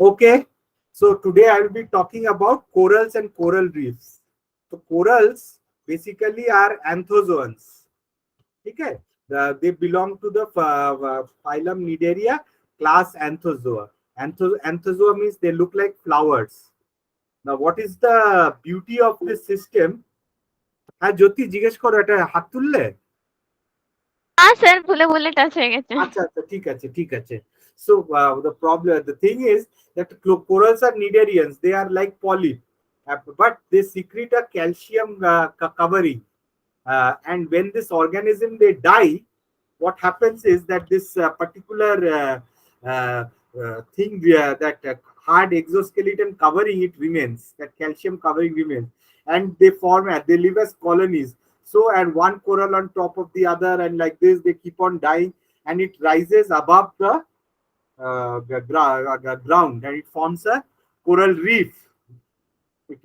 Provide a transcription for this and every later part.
Okay, so today I will be talking about corals and coral reefs. So corals basically are anthozoans. Okay, they belong to the phylum Nidaria, class Anthozoa. Anthozoa means they look like flowers. Now, what is the beauty of this system? হ্যাঁ জ্যোতি জিজ্ঞেস করো, এটা হাত তুললে? Sir ভুলে ভুলে touch হয়ে গেছে। আচ্ছা আচ্ছা ঠিক আছে ঠিক আছে। So the thing is that corals are nidarians. They are like polyp, but they secrete a calcium covering. And when this organism they die, what happens is that this particular thing that hard exoskeleton covering it remains, that calcium covering remains, and they form they live as colonies. So and one coral on top of the other, and like this they keep on dying, and it rises above the ground, and it forms a coral reef. It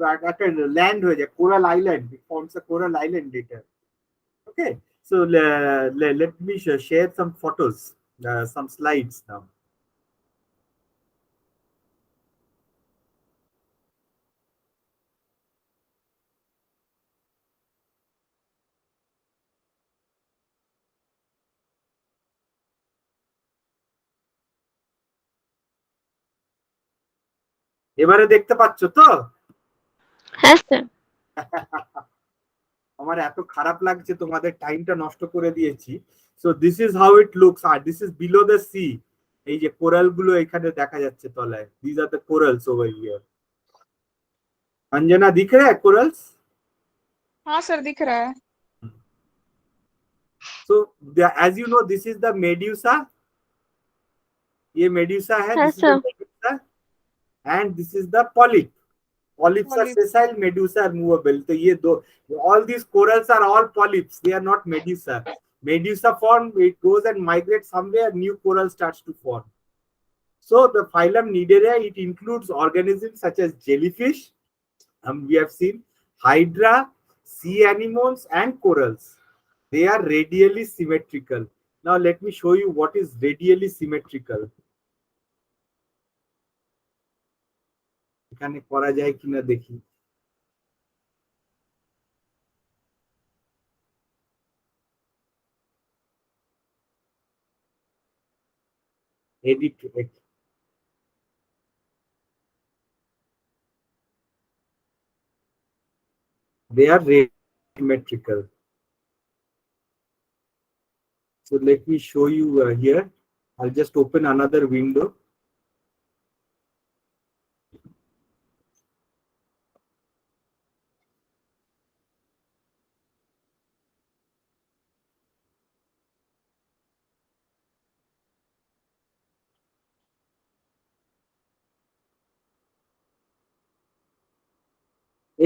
land হয়ে যায়, coral island. It forms a coral island later. Okay, so let me share some photos, some slides now. এবারে দেখতে পাচ্ছ তো? হ্যাঁ sir. আমার এত খারাপ লাগছে, তোমাদের টাইমটা নষ্ট করে দিয়েছি। So this is how it looks, আর this is below the sea. এই যে কোরাল গুলো এখানে দেখা যাচ্ছে তলায়, this are the corals over here. Anjana दिख रहा है कोरल्स? हाँ सर दिख रहा है। So as you know, this is the medusa. ये medusa है, Yes, this is the medusa, and this is the polyp. Polyps are sessile, medusa are movable. So ये दो, all these corals are all polyps. They are not medusa. Medusa form, it goes and migrates somewhere, new coral starts to form. So the phylum Nidaria, it includes organisms such as jellyfish, we have seen hydra, sea anemones, and corals. They are radially symmetrical. Now let me show you what is radially symmetrical. এখানে করা যায় কিনা দেখি। Edit. They are symmetrical. So let me show you here. I'll just open another window.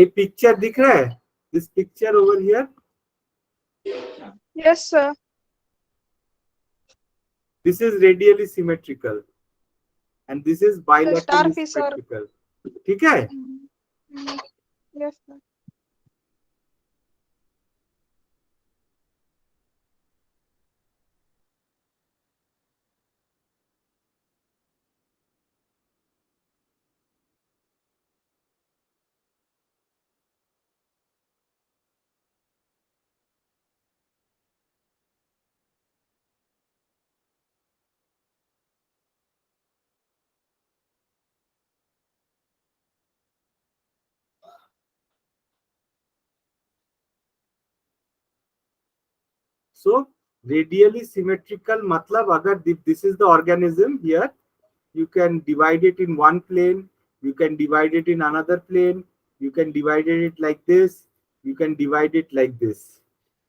A picture दिख रहा है? This picture over here. Yes sir. This is radially symmetrical, and this is bilaterally symmetrical. ठीक है? Yes sir. So radially symmetrical matlab agar this is the organism here, you can divide it in one plane, you can divide it in another plane, you can divide it like this, you can divide it like this.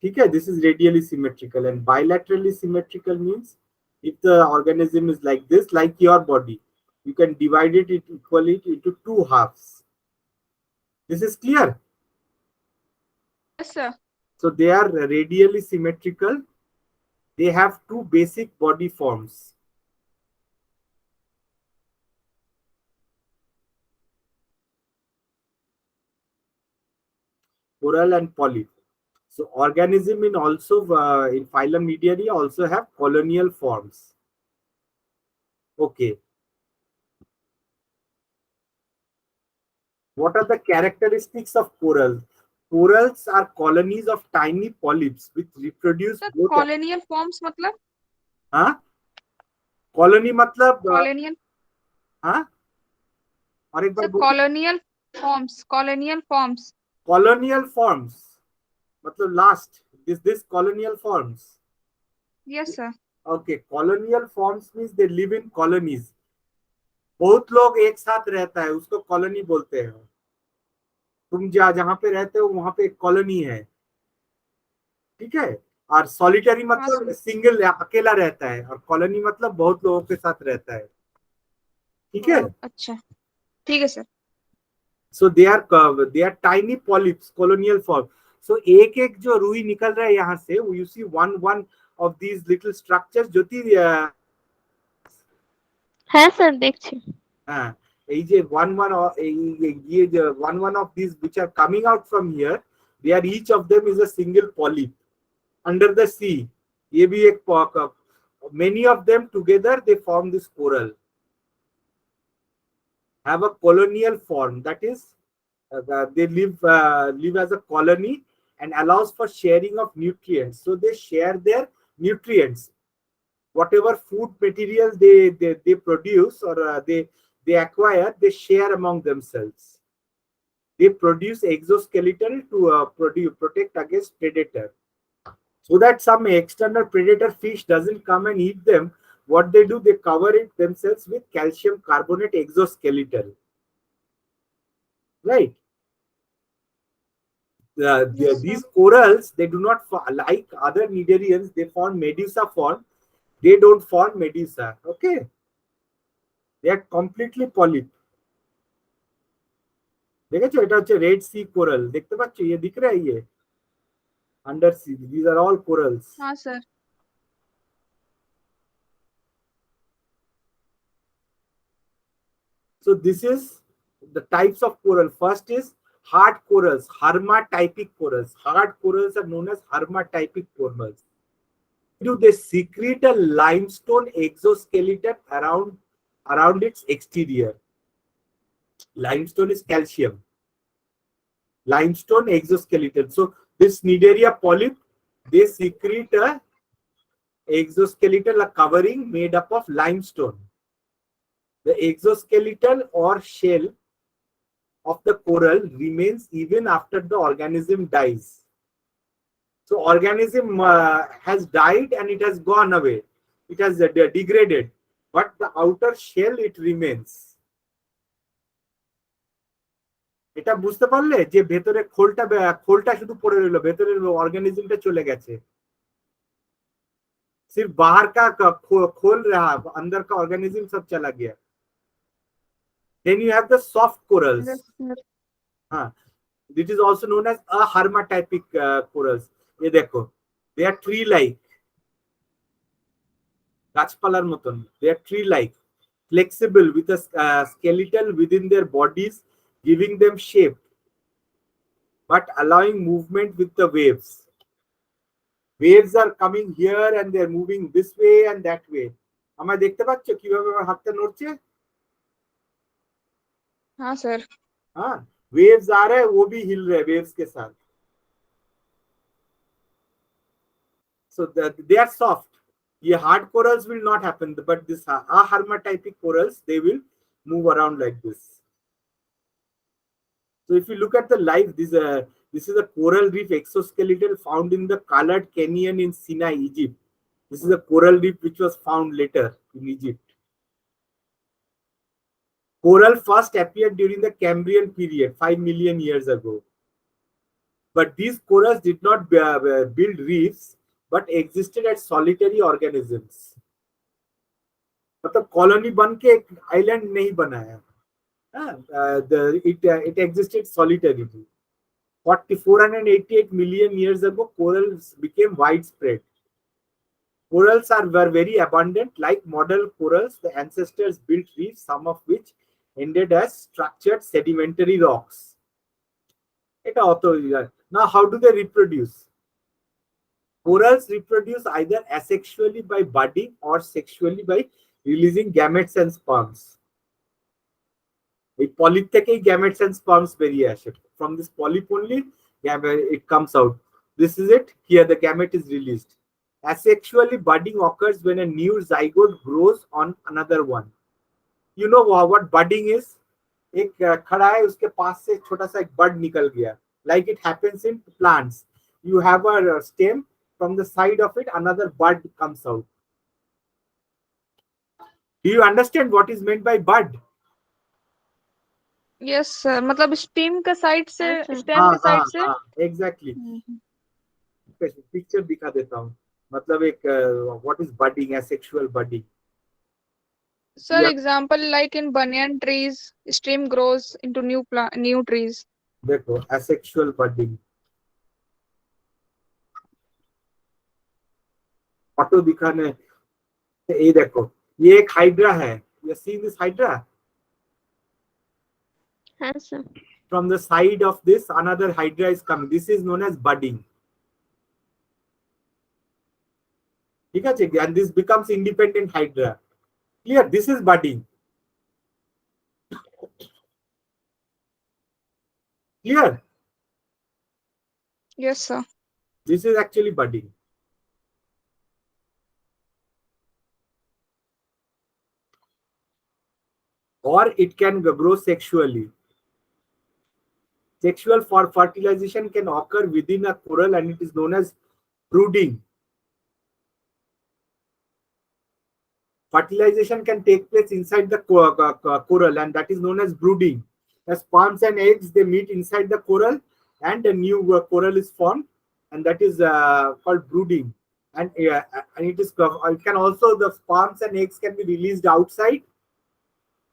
Okay, this is radially symmetrical. And bilaterally symmetrical means if the organism is like this, like your body, you can divide it equally into two halves. This is clear? Yes sir. So they are radially symmetrical. They have two basic body forms. Coral and polyp. So organism in also in phylum Nidaria also have colonial forms. Okay. What are the characteristics of corals? Corals are colonies of tiny polyps which reproduce sir both. Colonial forms मतलब हाँ, colony मतलब colonial हाँ, और एक बार sir बोलिए। Colonial forms colonial forms मतलब last this colonial forms. Yes sir Okay, colonial forms means they live in colonies. बहुत लोग एक साथ रहता है, उसको कॉलोनी बोलते हैं। तुम जहाँ पे रहते हो वहां पे एक कॉलोनी है, ठीक है। और सॉलिटरी हाँ मतलब सर सिंगल अकेला रहता है, और कॉलोनी मतलब बहुत लोगों के साथ रहता है, ठीक है। अच्छा ठीक है sir so they are tiny polyps, colonial form. So एक एक जो रुई निकल रहा है यहाँ से, you see one one of these little structures. Jyoti হ্যাঁ স্যার দেখছি। হ্যাঁ, এই যে ये जो one one of these which are coming out from here, they are each of them is a single polyp under the sea. ये भी एक many of them together they form this coral, have a colonial form, that is they live as a colony and allows for sharing of nutrients. So they share their nutrients, whatever food material they produce or they acquire, they share among themselves. They produce exoskeleton to protect against predator, so that some external predator fish doesn't come and eat them. What they do, they cover it themselves with calcium carbonate exoskeleton, right? Yes These sir corals, they do not like other cnidarians, they form medusa form. They don't form medusa, okay. They are completely polyp. দেখেছো, এটা হচ্ছে Red Sea coral, দেখতে পাচ্ছ, ये दिख रहा है, ये under sea, these are all corals. हाँ sir So this is the types of coral. First is hard corals, hermatypic corals. Hard corals are known as hermatypic corals. Do they secrete a limestone exoskeleton around its exterior? Limestone is calcium. Limestone exoskeleton. So this Cnidaria polyp, they secrete a exoskeletal, a covering made up of limestone. The exoskeleton or shell of the coral remains even after the organism dies. So organism has died and it has gone away. It has degraded, but the outer shell, it remains. এটা বুঝতে পারলে যে ভেতরে খোলটা শুধু পড়ে রইলো, ভেতরের অর্গানিজমটা চলে গেছে, सिर्फ बाहर का खोल रहा, अंदर का ऑर्गेनिज्म सब चला गया. Then you have the soft corals. हाँ, it is also known as ahermatypic corals. ये देखो, they are tree like, গাছপালার মতন. They are tree like, flexible with a skeletal within their bodies, giving them shape but allowing movement with the waves. Waves are coming here and they are moving this way and that way. আমায় দেখতে পাচ্ছ কিভাবে আমার হাতটা নড়ছে? हाँ sir हाँ, waves आ रहे हैं, वो भी हिल रहे हैं वेव्स के साथ. So they are soft. ये hard corals will not happen, but this ahermatypic corals, they will move around like this. So if you look at the life, this is a coral reef exoskeleton found in the colored canyon in Sinai, Egypt. This is a coral reef which was found later in Egypt. Coral first appeared during the Cambrian period, 5 million years ago. But these corals did not build reefs, but existed as solitary organisms. मतलब colony बन के एक island नहीं बनाया. It existed solitarily. 488 million years ago, corals became widespread. Corals were very abundant. Like model corals, the ancestors built reefs, some of which ended as structured sedimentary rocks. Now, how do they reproduce? Corals reproduce either asexually by budding or sexually by releasing gametes and sperms. এই polyp থেকেই gametes and স্পার্মস বেরিয়ে আসে। From this polyp only it comes out. This is it. Here the gamete is released. Asexually budding occurs when a new zygote grows on another one. You know what budding is? एक खड़ा है, उसके पास से छोटा सा एक बड निकल गया. Like it happens in plants. You have a stem, from the side of it another bud comes out. Do you understand what is meant by bud? Yes sir, मतलब स्टेम का साइड से, अच्छा। स्टेम के side से। Exactly. Picture दिखा देता हूँ. मतलब एक what is budding, asexual budding. Sir example like in banyan trees, stem grows into new trees. देखो एसेक्सुअल बडिंग, फोटो दिखाने. ये देखो, ये एक हाइड्रा है. You see this hydra. हाँ sir. From the side of this another hydra is coming. This is known as budding. ठीक है. And this becomes independent hydra. Clear? This is budding. Clear? Yes sir. This is actually budding. Or it can grow sexually. Sexual fertilization can occur within a coral and it is known as brooding. Fertilization can take place inside the coral and that is known as brooding. The sperms and eggs, they meet inside the coral and a new coral is formed, and that is called brooding. And it can also, the sperms and eggs can be released outside,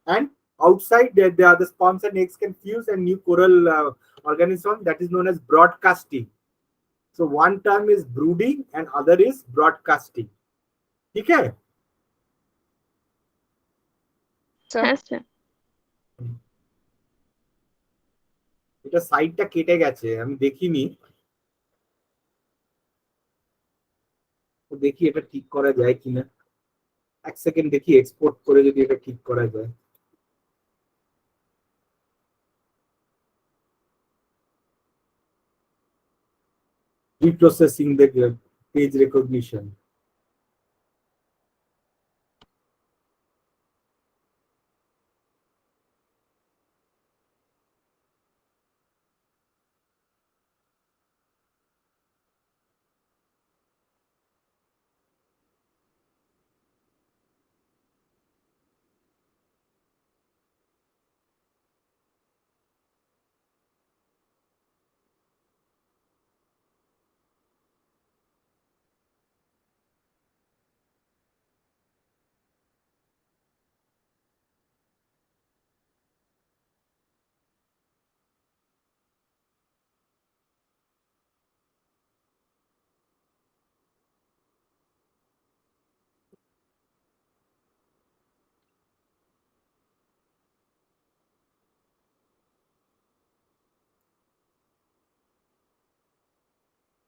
and outside the sperms and eggs can fuse and new coral organism, that is known as broadcasting. So one term is brooding and other is broadcasting. Okay? हाँ sir. এটা সাইডটা কেটে গেছে, আমি দেখিনি. দেখি এটা ঠিক করা যায় কিনা. এক সেকেন্ড দেখি এক্সপোর্ট করে যদি এটা ঠিক করা যায়. Reprocessing the page recognition.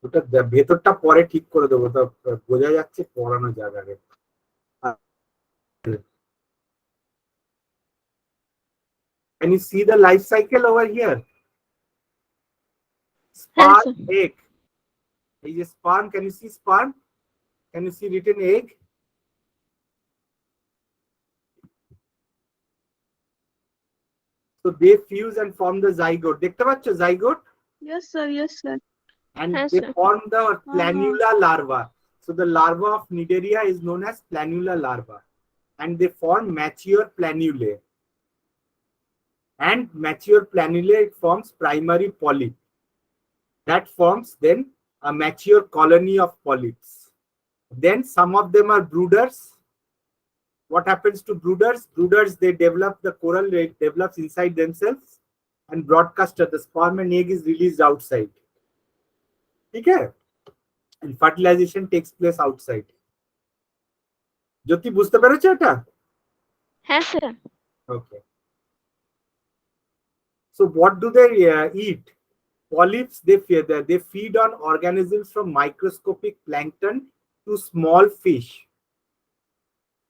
ওটা ভেতরটা পরে ঠিক করে দেবো, তা বোঝা যাচ্ছে পড়ানো জায়গায়. Can you see the life cycle over here? Sperm, egg. Is a sperm. Can you see sperm? Can you see written egg? So they fuse and form the zygote. দেখতে পাচ্ছ zygote? Yes sir. Yes sir. And Yes, they sir. form the planula larva. So the larva of Cnidaria is known as planula larva, and they form mature planulae. And mature planulae, it forms primary polyp. That forms then a mature colony of polyps. Then some of them are brooders. What happens to brooders? Brooders, they develop the coral, it develops inside themselves, and broadcaster, the sperm and egg is released outside. Okay? And fertilization takes place outside. জ্যোতি বুঝতে পেরেছো এটা? হ্যাঁ sir. Okay. So what do they eat? Polyps, they feed on organisms from microscopic plankton to small fish.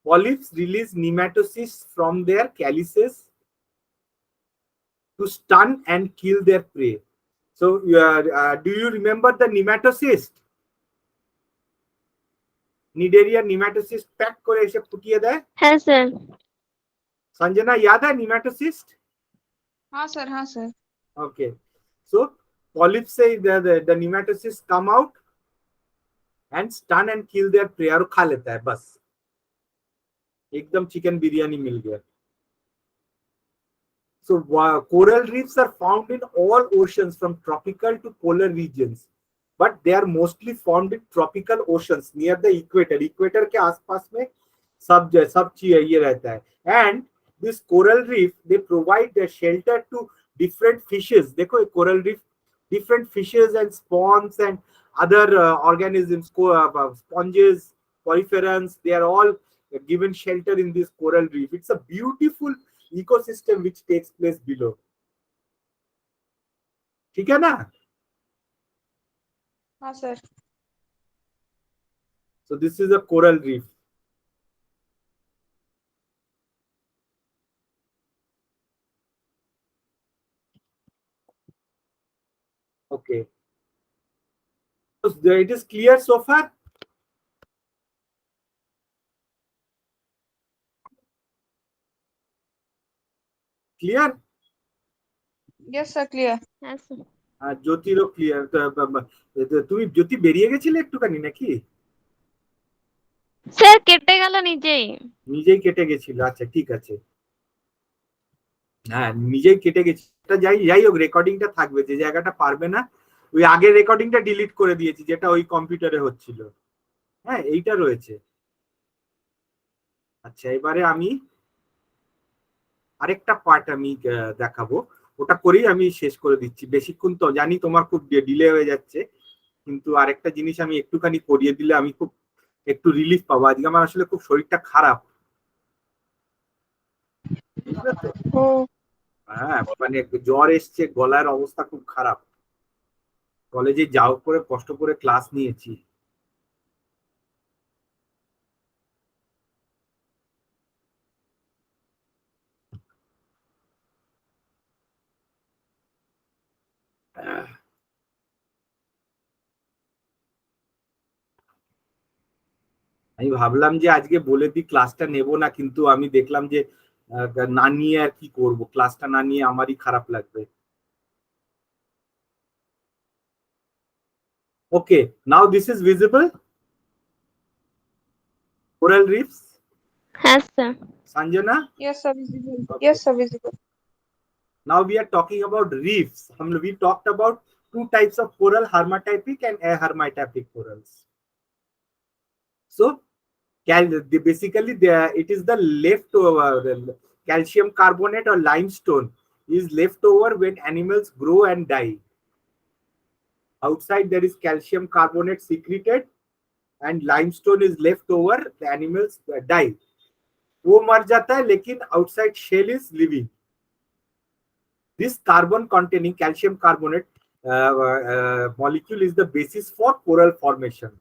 Polyps release nematocysts from their calyces to stun and kill their prey. So, do you remember the nematocyst? Nidaria nematocyst pack करे ऐसे फुटिए दे. हाँ sir. Sanjana याद है nematocyst? हाँ sir. Okay. So polyps say the nematocysts come out and stun and kill their prey और खा लेता है बस. एकदम चिकन बिरयानी मिल गया. So coral reefs are found in all oceans from tropical to polar regions, but they are mostly found in tropical oceans near the equator. Equator के आसपास में सब चीज ये रहता है. And this coral reef, they provide a shelter to different fishes. देखो coral reef, different fishes and spawns and other organisms, sponges, polyferans, they are all given shelter in this coral reef. It's a beautiful ecosystem which takes place below. ठीक है ना? हाँ sir. So this is a coral reef. Okay. So it is clear so far? Clear? Yes sir, clear. हाँ sir. Jyotirao clear. তুমি জ্যোতি বেরিয়ে গেছিলে একটুখানি নাকি? স্যার কেটে গেল নিজেই. নিজেই কেটে গেছিল. আচ্ছা ঠিক আছে. হ্যাঁ নিজেই কেটে গেছে. যাই হোক রেকর্ডিংটা থাকবে. যে জায়গাটা পারবে না ওই আগের রেকর্ডিংটা ডিলিট করে দিয়েছি যেটা ওই কম্পিউটারে হচ্ছিল. হ্যাঁ এইটা রয়েছে. আচ্ছা এবারে আমি আরেকটা পার্ট আমি দেখাবো. ওটা করেই আমি শেষ করে দিচ্ছি. বেশিক্ষণ তো জানি তোমার খুব ডিলে হয়ে যাচ্ছে, কিন্তু আরেকটা জিনিস আমি একটুখানি করিয়ে দিলে আমি খুব একটু রিলিফ পাবো. আজকে আমার আসলে খুব শরীরটা খারাপ. হ্যাঁ মানে জ্বর এসছে, গলার অবস্থা খুব খারাপ. কলেজে যাও করে কষ্ট করে ক্লাস নিয়েছি. আমি ভাবলাম যে আজকে বলে দিই ক্লাসটা নেব না, কিন্তু আমি দেখলাম যে না নিয়ে আর কি করব, ক্লাসটা না নিয়ে আমারই খারাপ লাগবে. Okay, now this is visible. Coral reefs. হ্যাঁ sir. Sanjana. Yes sir, visible. Okay. Yes sir, visible. Now we are talking about reefs. We talked about two types of coral, hermatypic and ahermatypic corals. So basically it is the leftover calcium carbonate or limestone is left over when animals grow and die. Outside there is calcium carbonate secreted and limestone is left over, the animals die. वो मर जाता है लेकिन outside shell is living. This carbon containing calcium carbonate molecule is the basis for coral formation.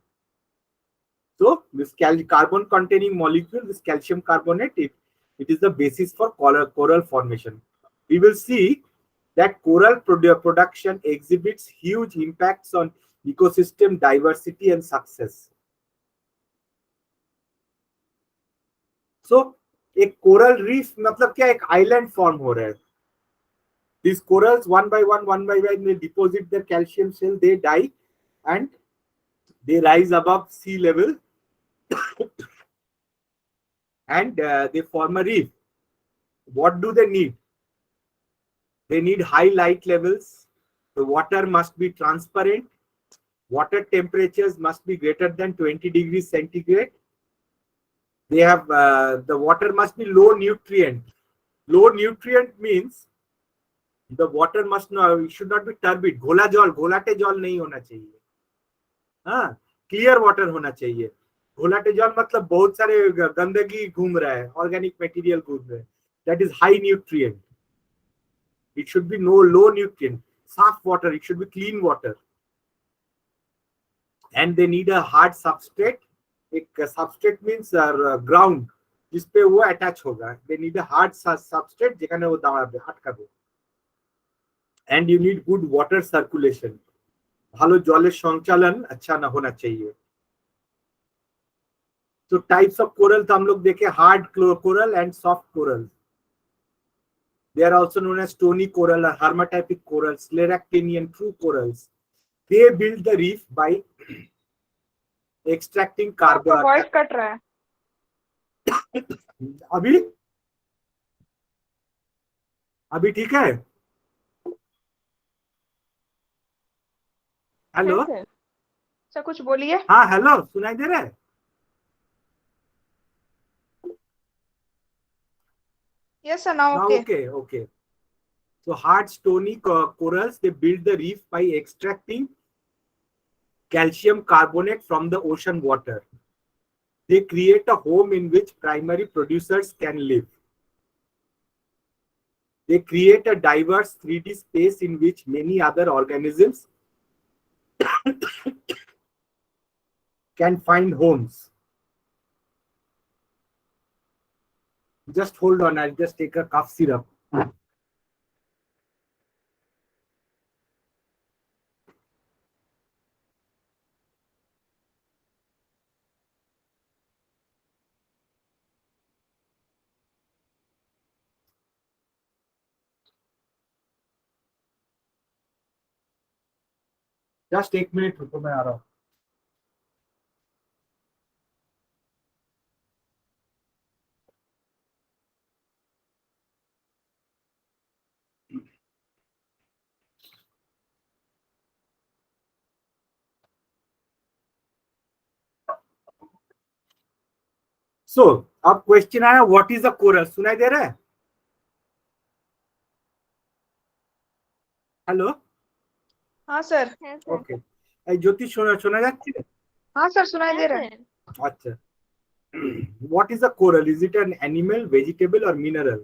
So this carbon containing molecule, this calcium carbonate, it is the basis for coral formation. We will see that coral production exhibits huge impacts on ecosystem diversity and success. So एक coral reef मतलब क्या, एक island form हो रहा है. These corals one by one they deposit their calcium shell, they die and they rise above sea level and they form a reef. What do they need? They need high light levels. The water must be transparent. Water temperatures must be greater than 20 degrees centigrade. They have the water must be low nutrient. Low nutrient means the water must not, it should not be turbid. घोला जल, घोलाटे जल नहीं होना चाहिए. हाँ, clear water होना चाहिए. घोलाटे जल मतलब बहुत सारे गंदगी घूम रहा है, ऑर्गेनिक मटेरियल घूम रहे हैं. That is high nutrient. It should be no low nutrient. Soft water, it should be clean water. And they need a hard substrate. एक substrate means ground जिस पे वो attach होगा. They need a hard substrate যেখানে वो দাঁড়াবে, আটকাবে. and you need good water circulation. ভালো জলের সঞ্চালন अच्छा ना होना चाहिए. So types of coral तो हम लोग देखे hard coral and soft coral. They are also known as stony coral or hermatypic corals, scleractinian true corals. They build the reef by extracting आपका carbon. वॉइस कट रहा है. अभी अभी ठीक है. हेलो. सर कुछ बोलिए. हाँ हेलो, सुनाई दे रहा है? Yes sir, now okay. Okay. So hard stony corals, they build the reef by extracting calcium carbonate from the ocean water. They create a home in which primary producers can live. They create a diverse 3D space in which many other organisms can find homes. Just hold on, I'll just take a cough syrup. Just एक minute रुको, मैं आ रहा हूँ. So अब question आया, what is a coral? सुनाई दे रहा है? हेलो. हाँ सर. ओके. ज्योति শোনা যাচ্ছে? हाँ सर सुनाई दे रहा है. अच्छा. What is a coral? Is it an animal, vegetable or mineral?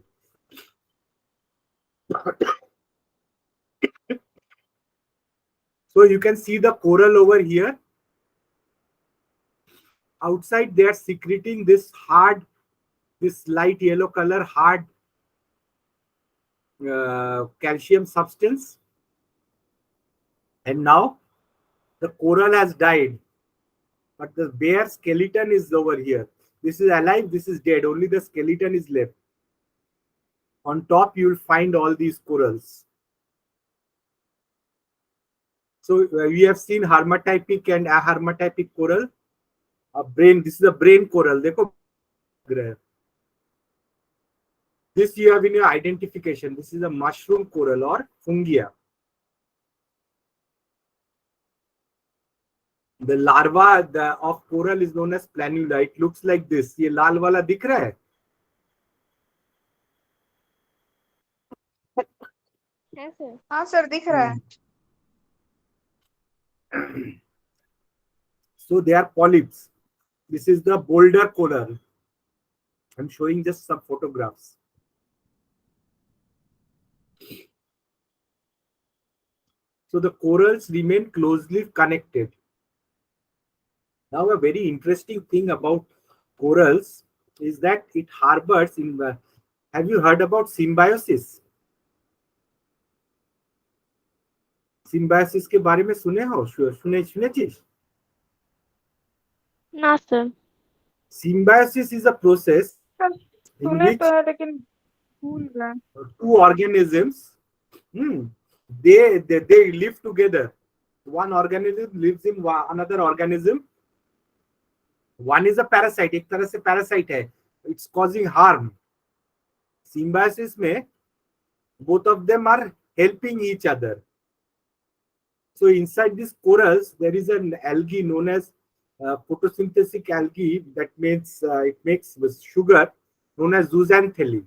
So you can see the coral over here. Outside they are secreting this light yellow color hard calcium substance. And now the coral has died, but the bare skeleton is over here. This is alive, this is dead. Only the skeleton is left. On top you will find all these corals. So we have seen hermatypic and ahermatypic coral. This is a brain coral. देखो, this you have in your identification. This is a mushroom coral or fungia. The larva of coral is known as planula. It looks like this. ये लाल वाला दिख रहा है? हाँ sir दिख रहा है. So they are polyps. This is the boulder coral. I'm showing just some photographs. So the corals remain closely connected. Now a very interesting thing about corals is that it harbors in the, have you heard about symbiosis? Symbiosis के बारे में सुने हो? सुने चीज? ना sir. Symbiosis is a process in which लेकिन भूल गया. two organisms they live together. One organism lives in another organism. One is a parasite. एक तरह से parasite है. It's causing harm. Symbiosis में both of them are helping each other. So inside these corals there is an algae known as photosynthetic algae that means it makes sugar known as zooxanthellae.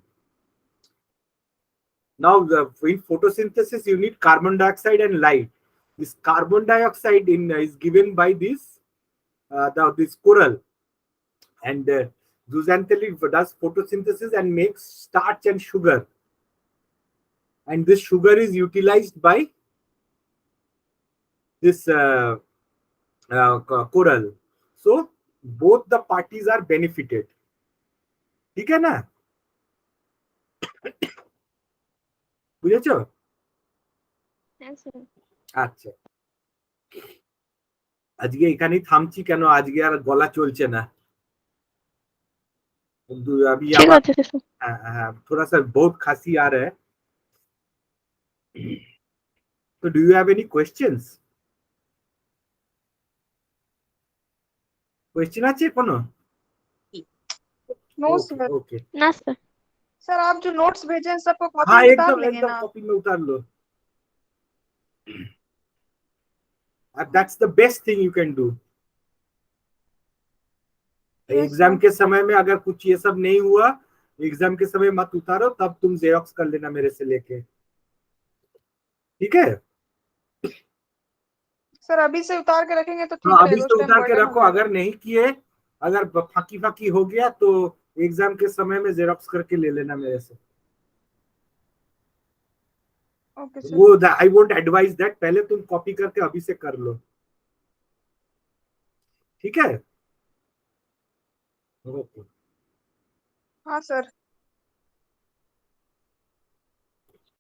Now in photosynthesis you need carbon dioxide and light. This carbon dioxide is given by this coral, and zooxanthellae does photosynthesis and makes starch and sugar, and this sugar is utilized by this coral. So both the parties are benefited. ठीक है ना? বুঝেছো? হ্যাঁ sir. আচ্ছা, আজকে এখানেই থামছি, কেন আজকে আর গলা চলছে না। अभी ঠিক आवाज, আছে স্যার। हाँ, थोड़ा सा बहुत खांसी आ रहा है। तो do you have any questions? Question আছে কোনো? No okay sir. ओके, না स्যার। सर आप जो नोट्स भेजे हैं सबको कॉपी हाँ में उतार एकदम लेंगे एकदम ना? कॉपी में उतार लो। That's the best thing you can do. Yes exam sir. के समय में अगर कुछ ये सब नहीं हुआ, एग्जाम के समय मत उतारो, तब तुम जेरोक्स कर लेना मेरे से लेके, ठीक है? सर अभी से उतार के रखेंगे तो ठीक हाँ अभी रहेगा, से उस टाइम उतार के बर्डन हो रखो, जाएगा। अगर नहीं किए, अगर फाकी फाकी हो गया तो एग्जाम के समय में जेरोक्स करके ले लेना मेरे से। Okay sir. वो आई वोंट एडवाइज दैट, पहले तुम कॉपी करके अभी से कर लो, ठीक है? ओके। हाँ सर।